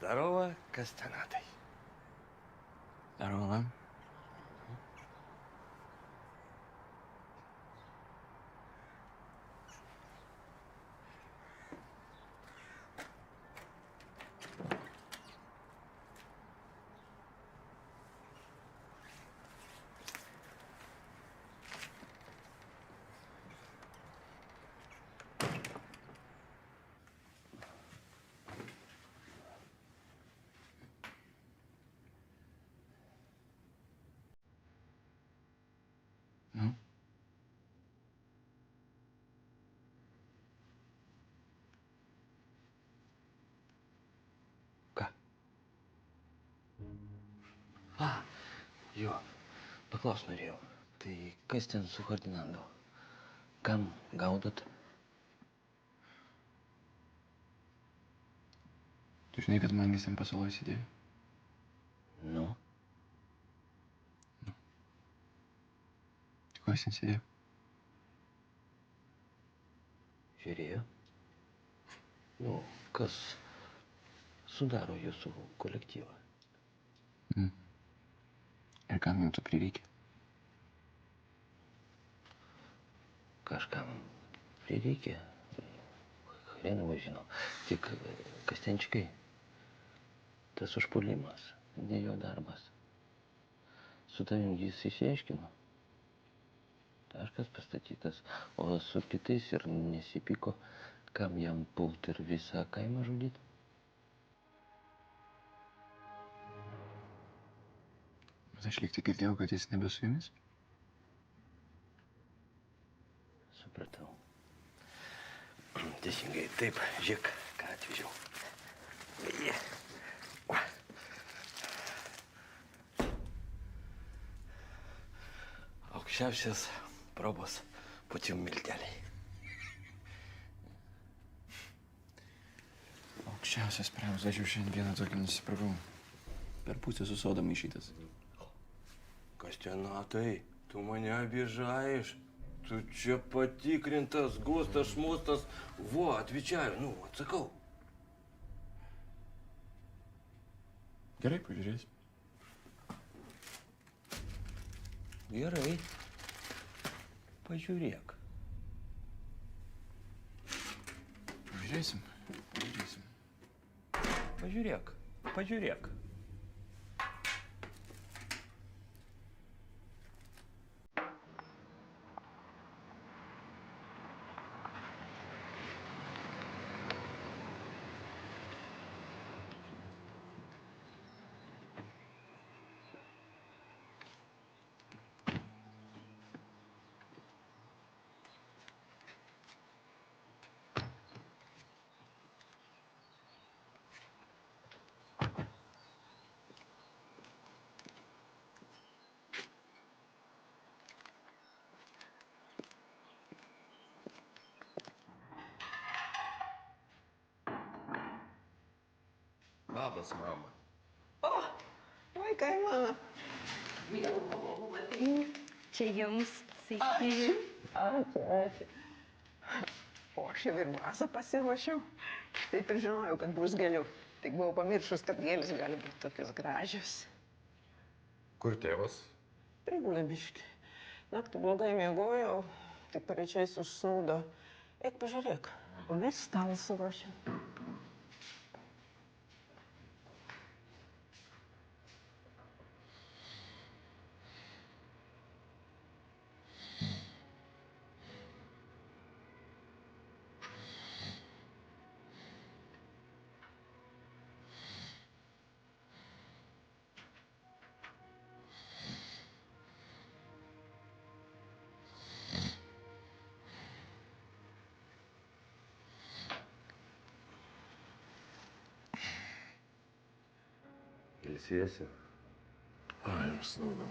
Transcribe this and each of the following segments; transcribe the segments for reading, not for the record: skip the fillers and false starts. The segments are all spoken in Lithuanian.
Здорово, Костянатый. Здорово. Ну? Ką? Jo, paklaus norėjau. Tai kas ten su Ferdinandu? Kam gaudot? Tu žinai, kad man visiem pasaloj sėdėjo? Nu, Tai ko jis ten sėdėjo? žiūrėjo. Nu, kas sudaro jūsų kolektyvą? Ir kam jums to prireikė? Kažkam prireikė. Hrenovą žinau. Tik Kostenčikai, tas užpuolimas, ne jo darbas. Su tavim jis išsiaiškino. Taškas pastatytas. O su kitais ir nesipyko, kam jam pult ir visą kaimą žudyt. Bet aš lyg tai girdėjau, kad jis nebe su jumis. Supratau. Teisingai, taip, žiūrėk, ką atvežiau. Aukščiausias probos pučių milteliai. Aukščiausias priaus, aš jau šiandieną tokį nusipirkau. Per pusę su soda maišytas. Kostėnatai, tu mane обижаешь. Tu čia patikrintas, gustas, šmustas. Vo, atvičiaju, nu, atsakau. Gerai, pažiūrėsim. Gerai. Pažiūrėk. Pažiūrėsim. Pažiūrėk. Pažiūrėk. Labas, mama. Oi, kaimana. Čia jums, sveiki. Ačiū. O aš jau ir vasą pasiruošiau. Taip ir žinojau, kad bus gėlių. Tik buvau pamiršus, kad gėlės gali būti tokios gražios. Kur tėvas? Prigulė biškį. Naktį blogai miegojau, tik pareičiais užsnūdo. Eik pažiūrėk, o mes stalą suruošėm. Ilsiesi? Ai, apsnūdau.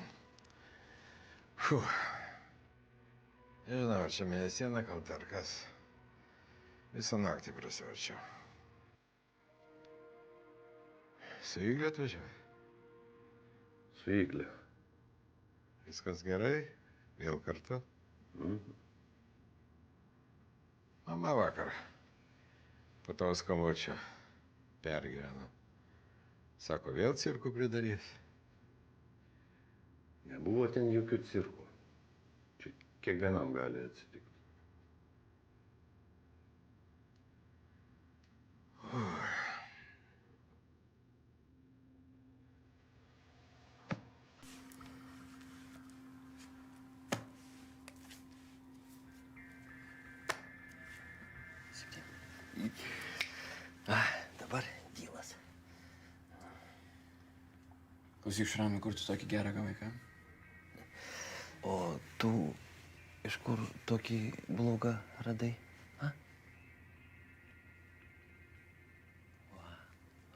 Nežinau, čia mėnesiena kalta ar kas. Visą naktį prasivarčiau. Su Igle atvažiavai? Su Igle. Viskas gerai? Vėl kartu? Mama vakar po tavo skambučio pergyveno. Sako, vėl cirkų pridarys. Nebuvo ten jokių cirkų. Čia kiekvienam gali atsitikti. Dabar dylas. Klausyk, Šramai, kur tu tokį gerą gavai, ką? O tu iš kur tokį blogą radai? A?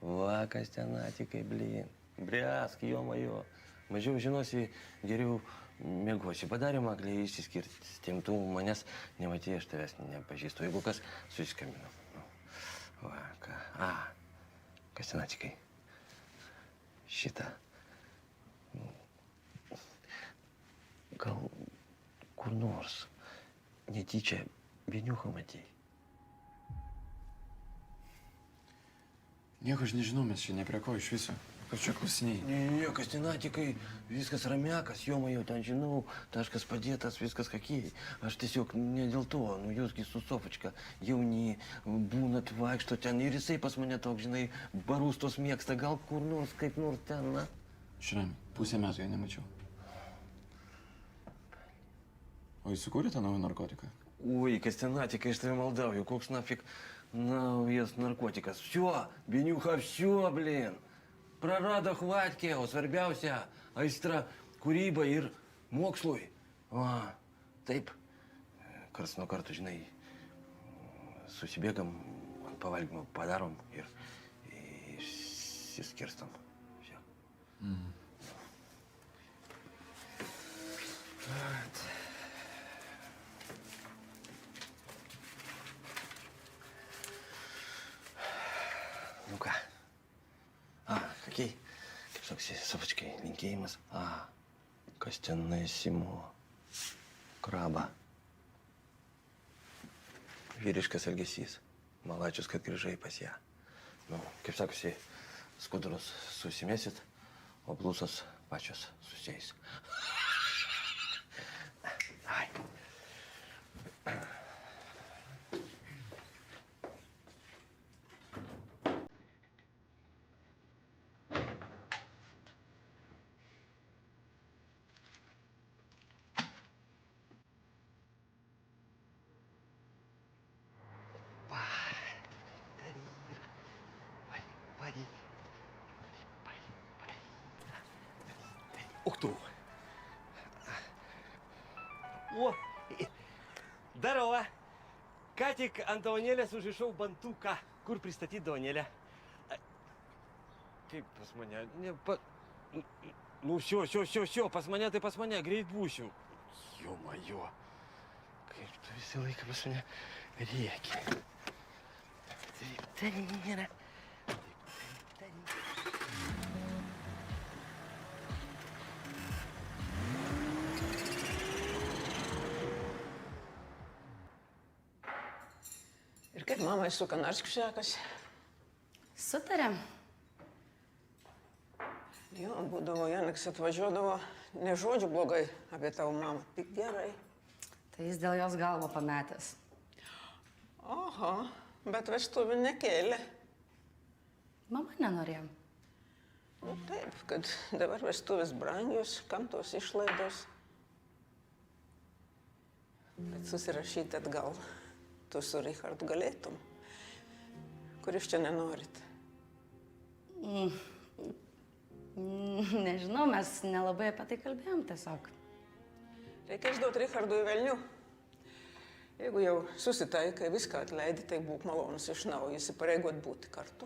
Va, kas ten atikai, blin. Bręsk, jo majo. Mažiau žinosi, geriau mėgosi. Padarėm aklį išsiskirti. Tim tu manęs nematė, aš tavęs nepažįstu. Jeigu kas, susiskambinu. Va, ką. A, kas ten atikai? Šitą. Gal kur nors netyčia vieniuchą matei? Nieko aš nežinau, mes čia ne prie ko iš viso. Kad čia klausinėjai. Niekas ten atikai, viskas ramiakas, jomajo, ten žinau, taškas padėtas, viskas kakiai. Aš tiesiog ne dėl to, nu jūsgi su Sofočka jauni, būnat vaikšto ten ir jisai pas mane toks, žinai, barustos mėgsta, gal kur nors, kaip nors ten, na? Šramai, pusę metų jo nemačiau. O jis sukūrė tą naują narkotiką? Oi, kas ten atikai, aš tave maldauju, koks nafik naujas narkotikas. Всё, Бенюха, всё, блин. Prarado chvatkė, o svarbiausia aistra kūrybai ir mokslui. Va, taip, karts nuo karto, žinai, susibėgam, ant pavalgymo padarom ir išsiskirstam. Всё. Nu ką? Какие? Kaip sakosi, Sofočkai, linkėjimas. Kas ten Simo? Kraba. Vyriškas elgesys. Malačius, kad grįžai pas ją. Nu, kaip sakosi, skudurus susimėsit, o blusos pačios susieis. Ai. Ух ты! О, здорово! Ką tik ant Daunėlės užrišau bantuką. Kur pristatyti Daunėlę? Kaip pas mane? Nu, šio, pas mane, tai pas mane, greit būsiu. Jo-majo, kaip tu visą laiką pas mane rėki. Taip, tai yra. Ir kaip mamai su Kanarskiu sekasi? Sutarėm. Jo, būdavo, Janiks atvažiuodavo, ne žodžiu blogai apie tavo mamą, tik gerai. Tai jis dėl jos galvą pametęs. Oho, bet vestuvių nekėlė. Mama nenorėjo. Nu, taip, kad dabar vestuvės brangios, kam tos išlaidos. Bet susirašyti atgal. Tu su Richardu galėtum. Kuris čia nenorit? Nežinau, mes nelabai apie tai kalbėjom tiesiog. Reikia išduoti Richardui velnių. Jeigu jau susitaikai, viską atleidi, tai būk malonus iš naujo, įsipareigot būti kartu.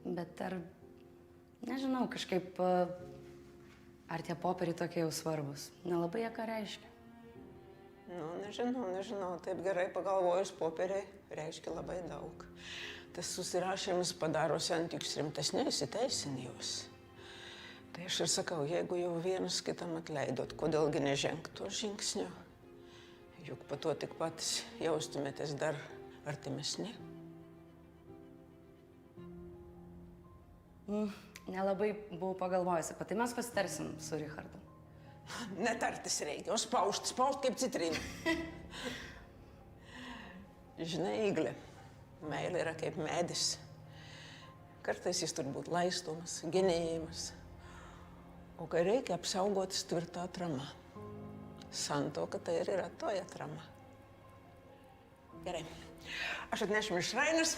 Bet ar, nežinau, kažkaip, ar tie popieriai tokie jau svarbus? Nelabai jie ką reiškia. Nu, nežinau, taip gerai pagalvojus, popieriai reiškia labai daug. Tas susirašymas padaro santykius rimtesniais, įteisini juos. Tai aš ir sakau, jeigu jau vienas kitam atleidot, kodėlgi nežengt to žingsnio? Juk po to tik patys jaustumėtės dar artimesni. Nelabai buvau pagalvojusi apie tai, mes pasitarsim su Richardu. Netartis reikia, o spaust kaip citrina. Žinai, Iglė, meilė yra kaip medis. Kartais jis turi būti laistomas, genėjimas. O kai reikia apsaugoti tvirtą atramą. Santuoka tai ir yra toji atrama. Gerai, aš atnešiu mišrainės.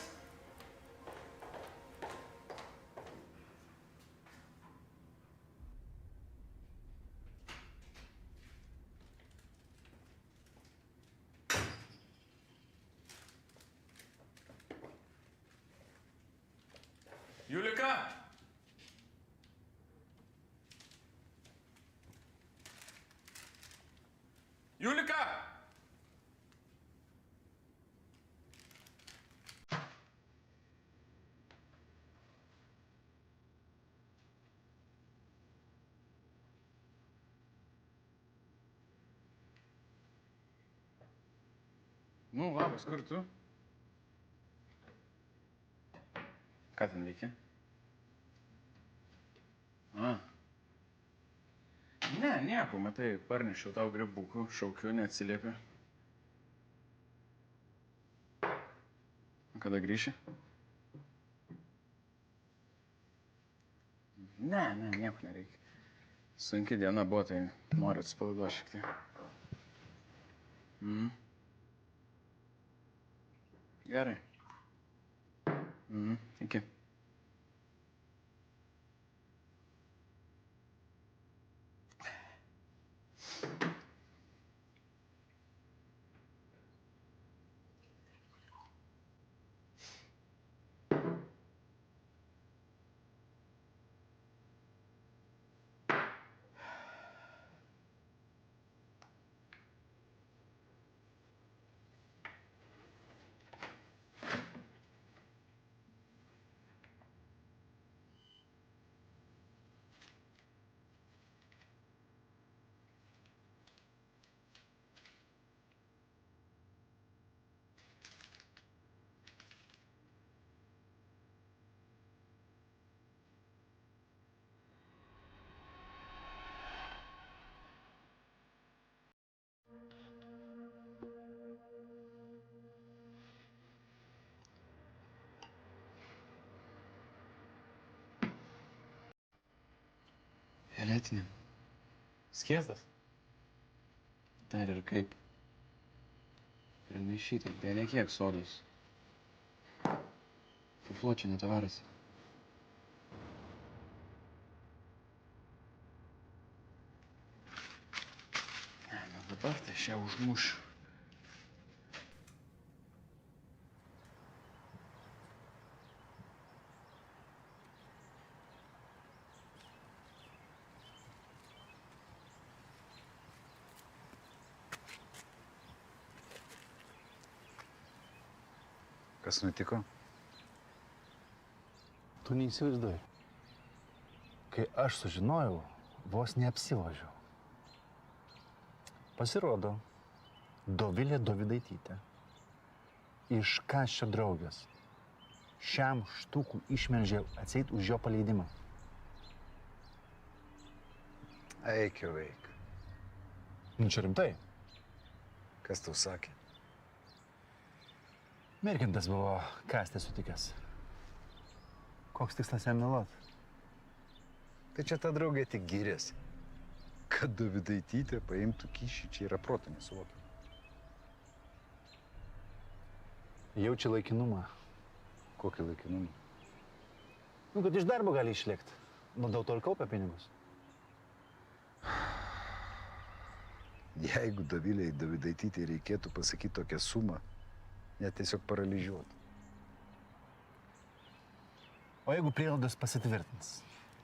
Julika! Julika! Nu, labas, kur tu? Ką ten veikia? A. Ne, nieko, matai, parnešiau tau grybukų, šaukiu, neatsiliepia. Kada grįši? Ne, nieko nereikia. Sunki diena buvo, tai noriu atsipalaiduoti šiek tiek. Gerai. Iki. Violetinė. Skiestas? Dar ir kaip. Primaišyti, bėlė kiek sodus. Fuflo čia netavaras. Na dabar tai aš ją užmušiu. Kas nutiko? Tu neįsivaizduoji. Kai aš sužinojau, vos neapsivažiau. Pasirodo, Dovilė Dovydaitytė iš Kasčio draugės šiam štukų išmelžė atseit už jo paleidimą. Eik jau eik. Nu čia rimtai. Kas tau sakė? Merkintas buvo Kastę sutikęs. Koks tikslas jam meluot? Tai čia ta draugė tik gyrėsi. Kad Dovydaitytė paimtų kyšį, čia yra proto nesuvokiama. Jaučia laikinumą. Kokį laikinumą? Nu, kad iš darbo gali išlėkti. Nu, dėl to ir kaupia pinigus. Jeigu Dovilei Dovydaitytei reikėtų pasakyti tokią sumą, net tiesiog paralyžiuotų. O jeigu prielaidos pasitvirtins?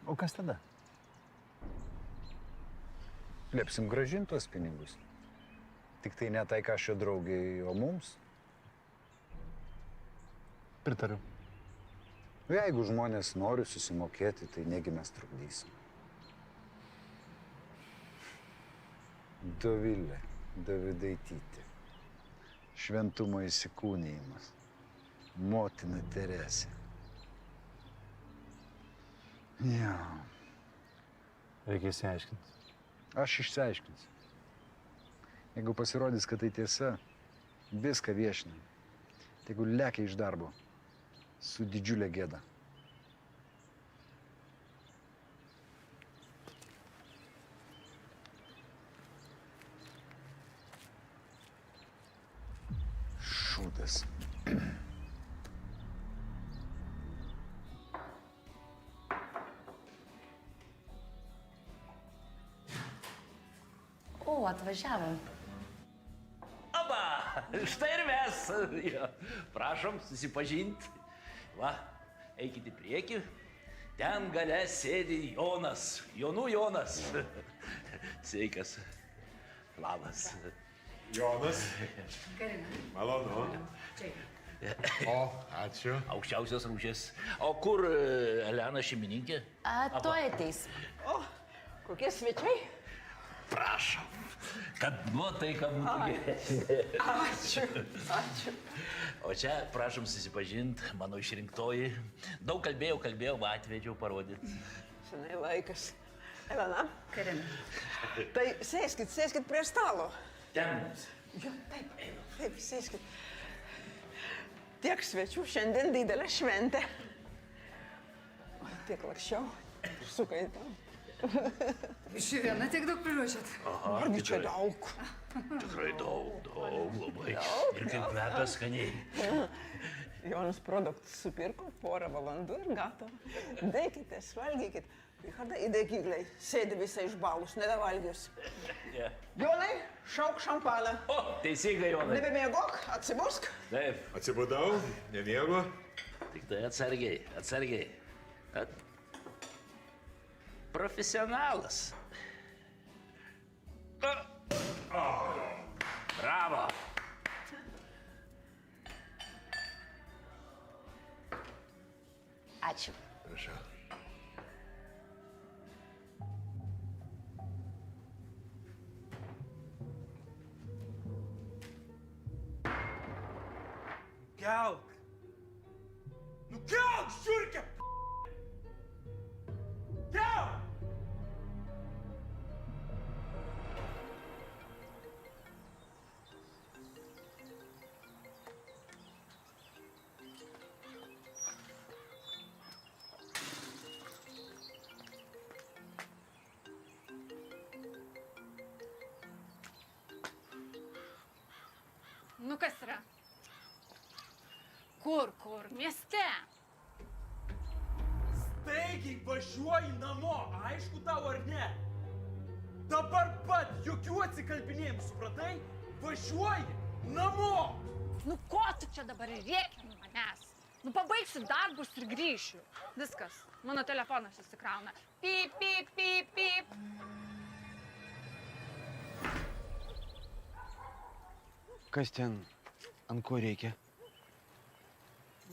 O kas tada? Liepsim grąžinti tuos pinigus. Tik tai ne tai Kasčio draugiai, o mums. Pritariu. Jeigu žmonės nori susimokėti, tai negi mes trukdysim. Dovilė Dovydaitytė. Šventumo įsikūnijimas. Motina Teresė. Jo. Reikia įsiaiškinti. Aš išsiaiškinsiu. Jeigu pasirodys, kad tai tiesa, viską viešinam. Jeigu lekia iš darbo, su didžiulė gėda. Šūdas. O, atvažiavom. Aba, štai ir mes. Jo. Prašom susipažinti. Va, eikite į priekį. Ten gale sėdi Jonas. Jonų Jonas. Sveikas. Labas. Jonas. Karina. Malonu. Čia. O, ačiū. Aukščiausios rūšės. O kur Elena šeimininkė? Tuoj ateis. O, kokie svečiai? Prašom, kad nuotaika būtų geresnė. Ačiū, ačiū. O čia, prašom susipažinti, mano išrinktoji. Daug kalbėjau, va atvedžiau parodyti. Senai laikas. Elena, Karina. tai sėskit prie stalo. Ten mums. Jo, taip, sėskit. Tiek svečių, šiandien didelė šventė. O, tiek lakščiau, sukaitau. Ši viena tiek daug priruošėt. Argi čia daug. Tikrai daug, labai. Ir kaip kvepia skaniai. Jonas produktus supirko, porą valandų ir gatava. Dėkitės, valgykit. Richardai, įdėk įgliai. Sėdi visai išbalus, nedavalgius. Yeah. Jonai, šauk šampaną. O, teisingai, Jonai. Nebemiegok, atsibusk. Taip, Atsibudau, nemiegu. tik tai atsargiai. Profesionalas. Bravo. Ačiū. Prašau. Kelk! Nu kelk, žiūrkė! Kelk! Nu kas yra? Kur? Mieste. Staigiai važiuoji namo, aišku tau ar ne? Dabar pat jokių atsikalbinėjimų, supratai? Važiuoji namo! Nu ko tu čia dabar rėki nuo manęs? Nu pabaigsiu darbus ir grįšiu. Viskas. Mano telefonas įsikrauna. Pip, pip, pip, pip. Kas ten, ant ko reikia?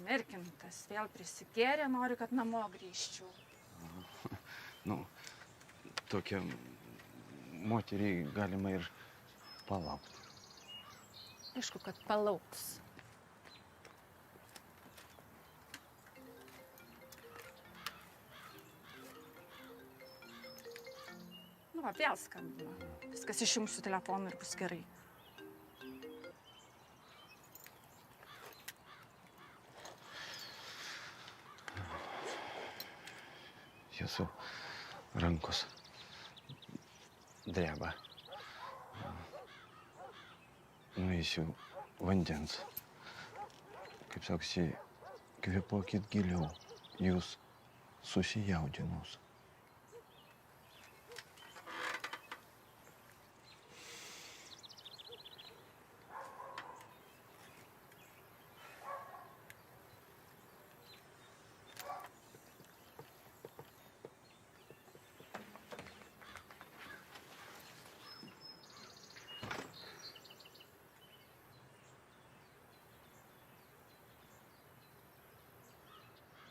Mirkintas vėl prisigėrė, nori, kad namo grįžčiau. Nu, tokia moteriai galima ir palaukti. Aišku, kad palauks. Nu, va, vėl skambina. Viskas išjungsiu telefoną ir bus gerai. Jūsų rankos dreba. Nueisiu vandens. Kaip sakosi, kvėpuokit giliau. Jūs susijaudinus.